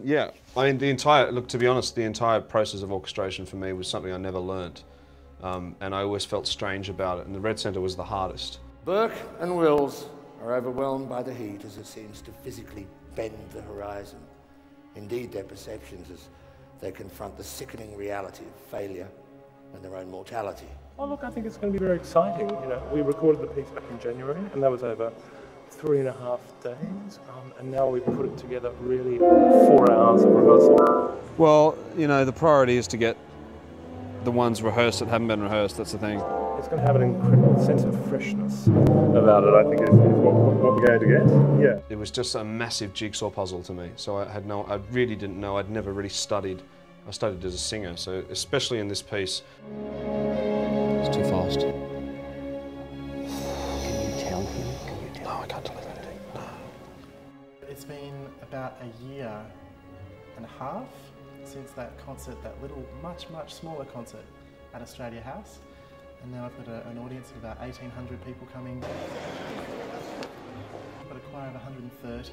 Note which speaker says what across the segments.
Speaker 1: Yeah, I mean, to be honest, the entire process of orchestration for me was something I never learnt. And I always felt strange about it, and the Red Centre was the hardest.
Speaker 2: Burke and Wills are overwhelmed by the heat as it seems to physically bend the horizon. Indeed, their perceptions as they confront the sickening reality of failure and their own mortality.
Speaker 3: Oh look, I think it's going to be very exciting. You know, we recorded the piece back in January, and that was over 3.5 days, and now we've put it together really 4 hours of rehearsal.
Speaker 1: Well, you know, the priority is to get the ones rehearsed that haven't been rehearsed, that's the thing.
Speaker 3: It's going to have an incredible sense of freshness about it, I think, is what we're going to get. Yeah.
Speaker 1: It was just a massive jigsaw puzzle to me, so I really didn't know, I'd never really studied. I studied as a singer, so especially in this piece. It's too fast.
Speaker 4: Can you tell him?
Speaker 1: No, I can't tell him anything. No.
Speaker 5: It's been about a year and a half since that concert, that little, much smaller concert at Australia House. And now I've got an audience of about 1,800 people coming. I've got a choir of 130.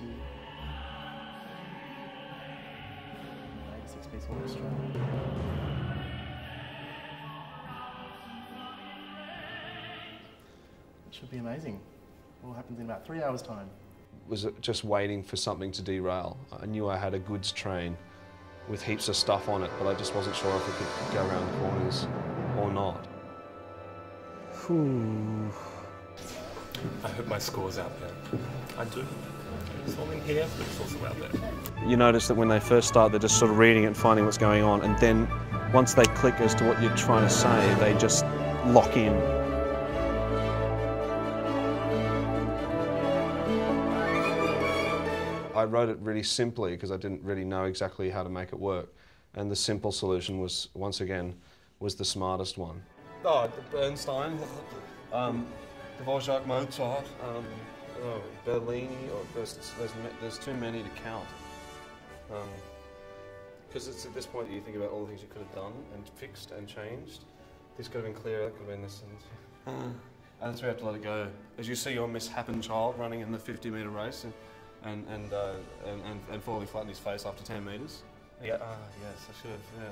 Speaker 5: 86-piece orchestra. It should be amazing. It all happens in about 3 hours' time.
Speaker 1: Was just waiting for something to derail. I knew I had a goods train with heaps of stuff on it, but I just wasn't sure if it could go around the corners or not.
Speaker 6: I hope my score's out there. I do. It's all in here, but it's also out there.
Speaker 1: You notice that when they first start, they're just sort of reading it and finding what's going on, and then once they click as to what you're trying to say, they just lock in. I wrote it really simply because I didn't really know exactly how to make it work, and the simple solution was, once again, was the smartest one. Oh, the Bernstein, Dvorak, Mozart, Bellini, or there's too many to count. Because it's at this point that you think about all the things you could have done and fixed and changed. This could have been clearer, that could have been this, and that's where we have to let it go. As you see your misshapen child running in the 50-metre race and falling flat on his face after 10 metres. Yeah, yes, I should have, yeah.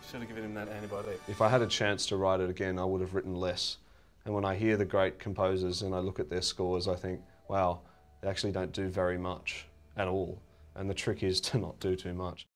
Speaker 1: Should have given him that antibiotic. If I had a chance to write it again, I would have written less. And when I hear the great composers and I look at their scores, I think, wow, they actually don't do very much at all. And the trick is to not do too much.